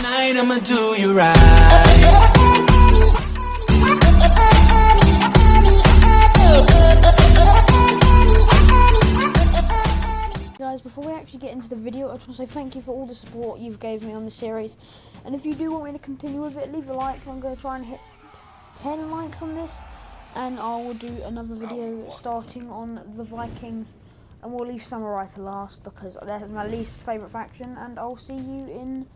Tonight I'ma do you right. Guys, before we actually get into the video, I just want to say thank you for all the support you've gave me on this series, and if you do want me to continue with it, leave a like. I'm going to try and hit 10 likes on this, and I will do another video starting on the Vikings, and we'll leave Samurai to last because they're my least favourite faction, and I'll see you in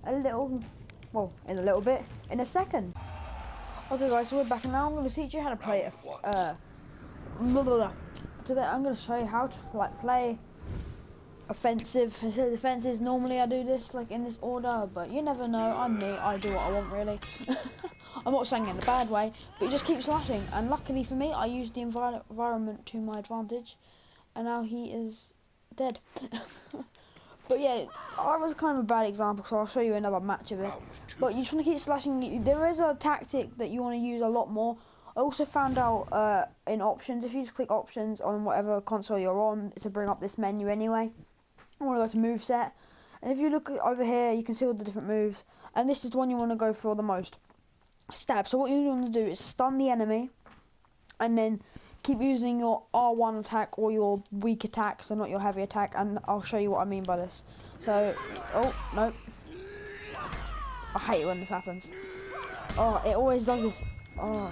a little bit, in a second. Okay guys, so we're back, and now I'm going to teach you how to play today I'm going to show you how to play offensive instead of defenses. Normally I do this like in this order, but you never know. I'm me, I do what I want really. I'm not saying it in a bad way, but you just keep slashing, and luckily for me I used the environment to my advantage, and now he is dead. But yeah, that was kind of a bad example, so I'll show you another match of it. But you just want to keep slashing. There is a tactic that you want to use a lot more. I also found out in options, if you just click options on whatever console you're on to bring up this menu anyway. I want to go to move set, and if you look over here you can see all the different moves, and this is the one you want to go for the most. Stab. So what you want to do is stun the enemy, and then keep using your R1 attack or your weak attack, so not your heavy attack, and I'll show you what I mean by this. So, oh no, I hate it when this happens. Oh, it always does this. Oh,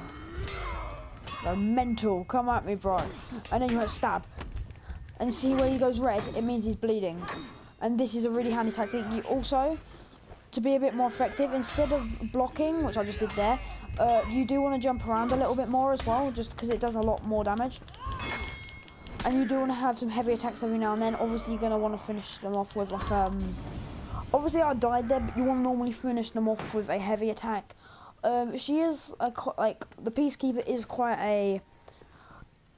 the mental, come at me bro. And then you want to stab, and see where he goes red, it means he's bleeding. And this is a really handy tactic. You also, to be a bit more effective, instead of blocking, which I just did there, you do want to jump around a little bit more as well, just because it does a lot more damage. And you do want to have some heavy attacks every now and then. Obviously you're going to want to finish them off with like, obviously I died there, but you want to normally finish them off with a heavy attack. She is, like, the Peacekeeper is quite a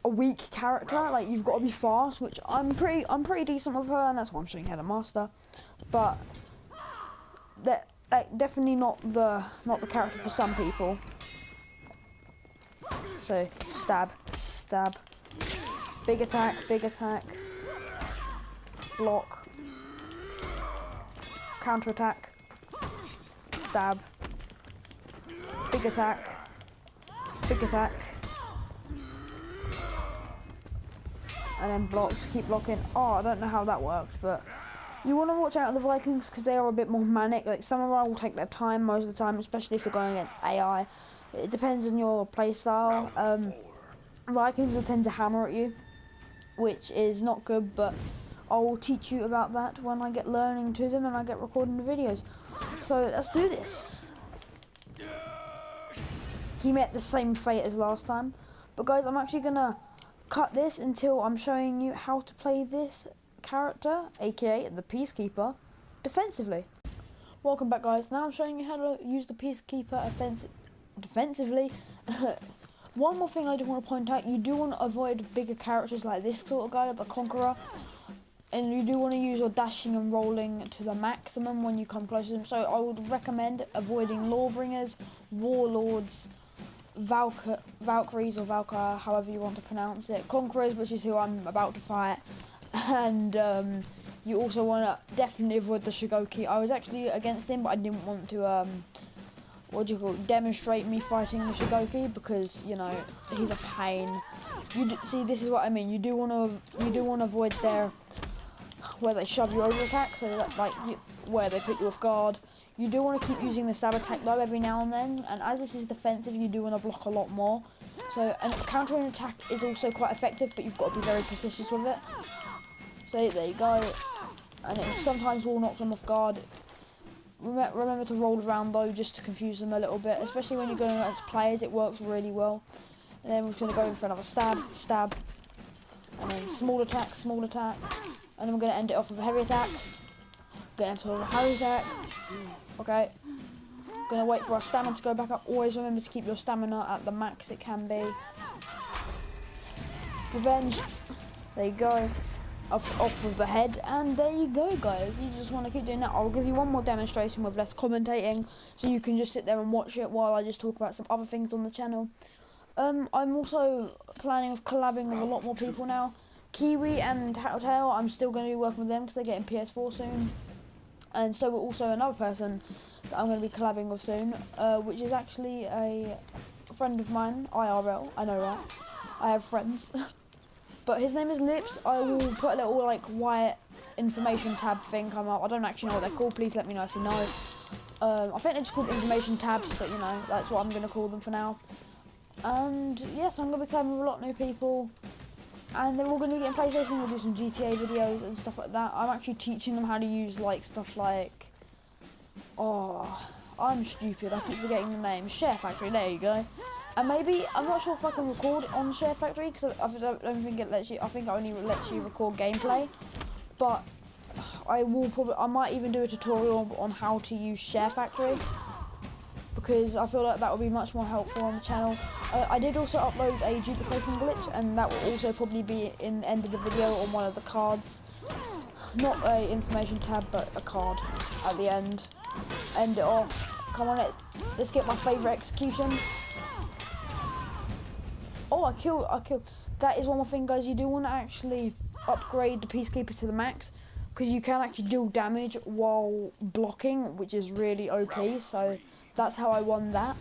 weak character. Like, you've got to be fast, which I'm pretty decent with her, and that's why I'm showing her the master. But that definitely not the character for some people. So stab, big attack, block, counter attack, stab, big attack, and then block. Just keep blocking. Oh, I don't know how that works, but you want to watch out for the Vikings because they are a bit more manic. Like, Samurai will take their time most of the time, especially if you're going against AI. It depends on your playstyle. Vikings will tend to hammer at you, which is not good, but I will teach you about that when I get learning to them and I get recording the videos. So let's do this. He met the same fate as last time, but guys, I'm actually gonna cut this until I'm showing you how to play this character, aka the Peacekeeper, defensively. Welcome back guys, now I'm showing you how to use the Peacekeeper defensively. One more thing I do want to point out, you do want to avoid bigger characters like this sort of guy, the Conqueror, and you do want to use your dashing and rolling to the maximum when you come close to them. So I would recommend avoiding Lawbringers, Warlords, Valkyries or Valkyr, however you want to pronounce it, Conquerors, which is who I'm about to fight, and you also want to definitely avoid the Shigoki. I was actually against him, but I didn't want to demonstrate me fighting the Shigoki, because you know he's a pain. See, this is what I mean. You do want to avoid their where they shove you over attack, so that, like where they put you off guard. You do want to keep using the stab attack though every now and then, and as this is defensive, you do want to block a lot more. So, and countering attack is also quite effective, but you've got to be very precise with it. So there you go, and it sometimes will knock them off guard. Remember to roll around though, just to confuse them a little bit, especially when you're going against players. It works really well. And then we're going to go in for another stab, and then small attack, and then we're going to end it off with a heavy attack. Get into a heavy attack. Okay. Gonna wait for our stamina to go back up. Always remember to keep your stamina at the max it can be. Revenge. There you go. Off with the head, and there you go guys. You just want to keep doing that. I'll give you one more demonstration with less commentating, so you can just sit there and watch it while I just talk about some other things on the channel. I'm also planning of collabing with a lot more people now. Kiwi and Tattletale, I'm still going to be working with them because they're getting PS4 soon. And so we're also another person that I'm going to be collabing with soon, which is actually a friend of mine, IRL. I know that. I have friends. But his name is Lips. I will put a little like white information tab thing come up. I don't actually know what they're called. Please let me know if you know. I think they're just called information tabs, but you know, that's what I'm going to call them for now. And yes, I'm going to be playing with a lot of new people. And they're all going to be getting PlayStation. We'll do some GTA videos and stuff like that. I'm actually teaching them how to use like stuff like... Oh, I'm stupid. I keep forgetting the name. Share Factory, there you go. And maybe, I'm not sure if I can record it on Share Factory, because I don't think it lets you, I think it only lets you record gameplay. But I might even do a tutorial on how to use Share Factory, because I feel like that would be much more helpful on the channel. I did also upload a duplication glitch, and that will also probably be in the end of the video on one of the cards. Not a information tab, but a card at the end. End it off. Come on, let's get my favourite execution. Oh, I killed. That is one more thing, guys. You do want to actually upgrade the Peacekeeper to the max, because you can actually deal damage while blocking, which is really OP. So that's how I won that.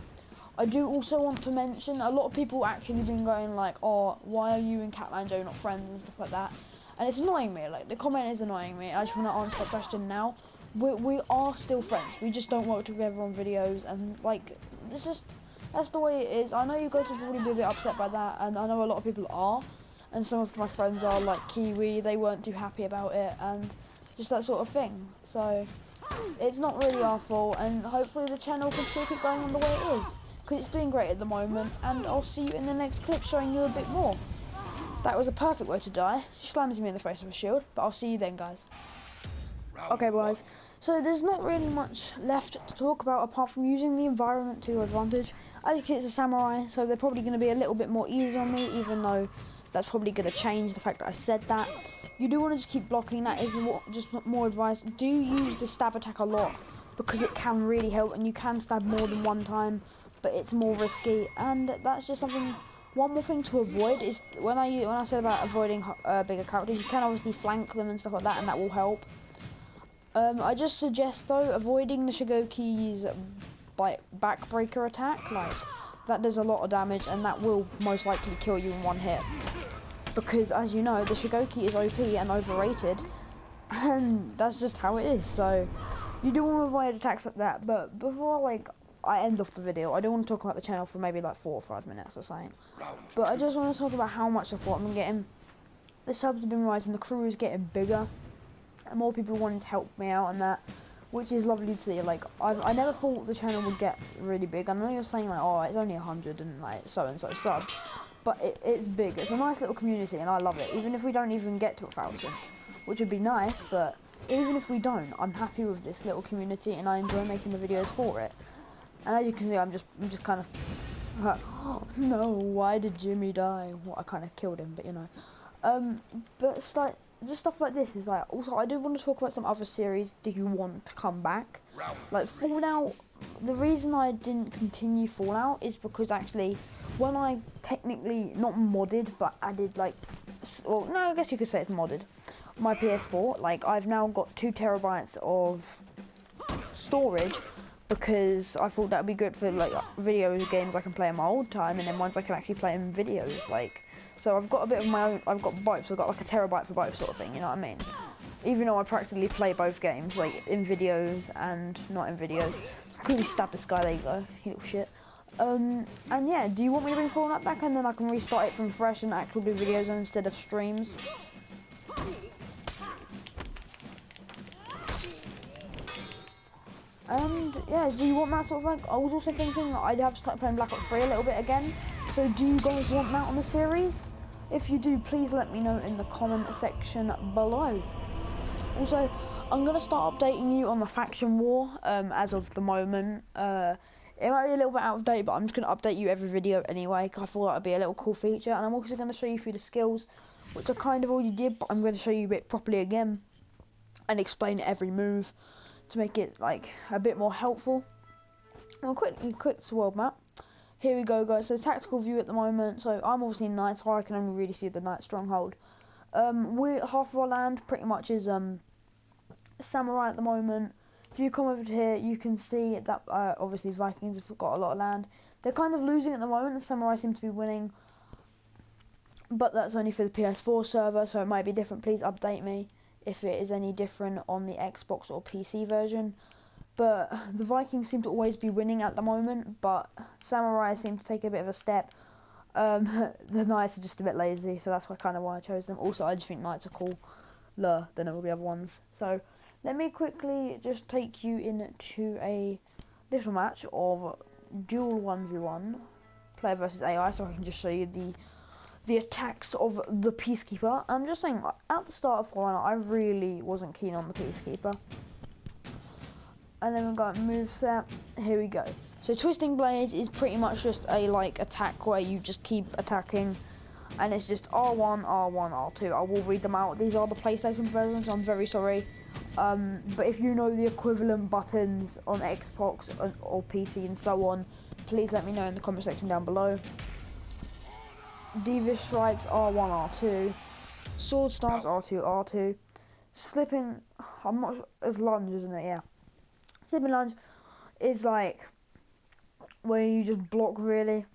I do also want to mention, a lot of people actually been going like, oh, why are you and Catlanjo not friends and stuff like that. And it's annoying me, like the comment is annoying me. I just want to answer that question now. We are still friends. We just don't work together on videos, and like, it's just, that's the way it is. I know you guys will probably be a bit upset by that, and I know a lot of people are, and some of my friends are like Kiwi, they weren't too happy about it, and just that sort of thing. So it's not really our fault, and hopefully the channel can still keep going on the way it is, because it's doing great at the moment. And I'll see you in the next clip showing you a bit more. That was a perfect way to die. She slams me in the face with a shield, but I'll see you then, guys. Okay, boys. So there's not really much left to talk about apart from using the environment to your advantage. As you can see, it's a samurai, so they're probably going to be a little bit more easy on me, even though that's probably going to change the fact that I said that. You do want to just keep blocking. That is just more advice. Do use the stab attack a lot, because it can really help, and you can stab more than one time, but it's more risky, and that's just something. One more thing to avoid is when I said about avoiding bigger characters, you can obviously flank them and stuff like that, and that will help. I just suggest though avoiding the Shigoki's like backbreaker attack. Like that does a lot of damage, and that will most likely kill you in one hit. Because as you know, the Shigoki is OP and overrated, and that's just how it is. So you do want to avoid attacks like that. But before like I end off the video, I do want to talk about the channel for maybe like 4 or 5 minutes or something. But I just want to talk about how much support I'm getting. The subs have been rising, the crew is getting bigger, and more people wanting to help me out and that, which is lovely to see. Like I never thought the channel would get really big. I know you're saying like, oh, it's only 100 and like so subs, but it's big. It's a nice little community, and I love it. Even if we don't even get to 1,000, which would be nice, but even if we don't, I'm happy with this little community, and I enjoy making the videos for it. And as you can see, I'm just kind of oh, no, why did Jimmy die? Well, I kind of killed him, but you know. But it's like, just stuff like this is like, also I do want to talk about some other series do you want to come back. Like Fallout, the reason I didn't continue Fallout is because actually when I technically, not modded, but added like, well no, I guess you could say it's modded, my PS4, like I've now got 2 terabytes of storage, because I thought that would be good for like video games I can play in my old time, and then ones I can actually play in videos, like. So I've got a bit of my own, I've got both, so I've got like a terabyte for both sort of thing, you know what I mean? Even though I practically play both games, like in videos and not in videos. Quickly stab this guy, there you go, you little shit. And yeah, do you want me to bring Fallout back, and then I can restart it from fresh and actually do videos instead of streams? And yeah, do you want that sort of like, I was also thinking I'd have to start playing Black Ops 3 a little bit again. So do you guys want that on the series? If you do, please let me know in the comment section below. Also, I'm going to start updating you on the faction war as of the moment. It might be a little bit out of date, but I'm just going to update you every video anyway, because I thought that would be a little cool feature. And I'm also going to show you through the skills, which I kind of already did, but I'm going to show you it properly again and explain every move to make it like a bit more helpful. Well, quick to world map. Here we go, guys. So tactical view at the moment. So I'm obviously in night, so I can only really see the night stronghold. Half of our land pretty much is samurai at the moment. If you come over to here, you can see that obviously Vikings have got a lot of land. They're kind of losing at the moment, the Samurai seem to be winning. But that's only for the PS4 server, so it might be different. Please update me if it is any different on the Xbox or PC version. But the Vikings seem to always be winning at the moment, but Samurai seem to take a bit of a step. The Knights are just a bit lazy, so that's kind of why I chose them. Also, I just think Knights are cooler than all the other ones. So let me quickly just take you into a little match of dual 1v1 player versus AI, so I can just show you the attacks of the Peacekeeper. I'm just saying, at the start of Fallout, I really wasn't keen on the Peacekeeper. And then we've got moveset. Here we go. So Twisting Blades is pretty much just a attack where you just keep attacking, and it's just R1, R1, R2. I will read them out. These are the PlayStation versions, so I'm very sorry. But if you know the equivalent buttons on Xbox or PC and so on, please let me know in the comment section down below. Devious Strikes, R1, R2. Sword Stance, R2, R2. Slipping, I'm not sure, it's lunge, isn't it? Yeah. Slipping lunge is where you just block really.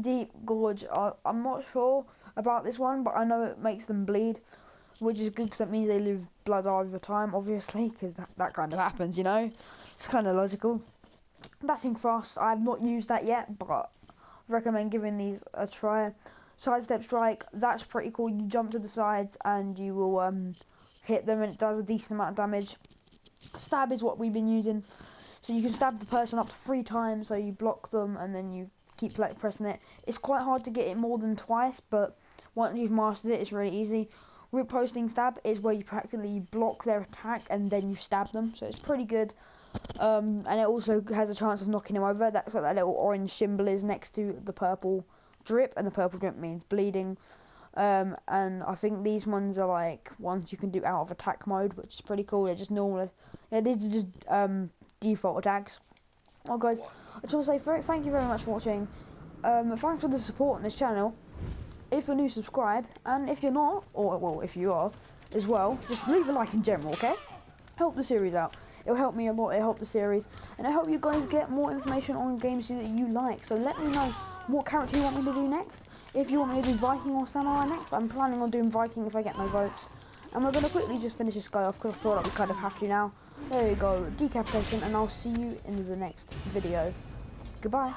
Deep Gorge, I'm not sure about this one, but I know it makes them bleed, which is good because that means they lose blood over time, obviously, because that kind of happens, you know. It's kind of logical. Batting Thrust, I have not used that yet, but I recommend giving these a try. Sidestep Strike, that's pretty cool. You jump to the sides and you will hit them, and it does a decent amount of damage. Stab is what we've been using, so you can stab the person up to 3 times, so you block them and then you keep pressing it. It's quite hard to get it more than twice, but once you've mastered it, it's really easy. Riposting Stab is where you practically block their attack and then you stab them, so it's pretty good. And it also has a chance of knocking them over. That's what that little orange symbol is next to the purple drip, and the purple drip means bleeding. And I think these ones are ones you can do out of attack mode, which is pretty cool. They're just normal. Yeah, these are just default attacks. Oh guys, I just want to say thank you very much for watching. Thanks for the support on this channel. If you're new, subscribe, and if you're not, or well, if you are as well, just leave a like in general, okay? Help the series out. It'll help me a lot, it'll help the series, and I hope you guys get more information on games that you like. So let me know what character you want me to do next. If you want me to do Viking or Samurai next, I'm planning on doing Viking if I get no votes. And we're going to quickly just finish this guy off because I feel like we kind of have to now. There you go, decapitation, and I'll see you in the next video. Goodbye.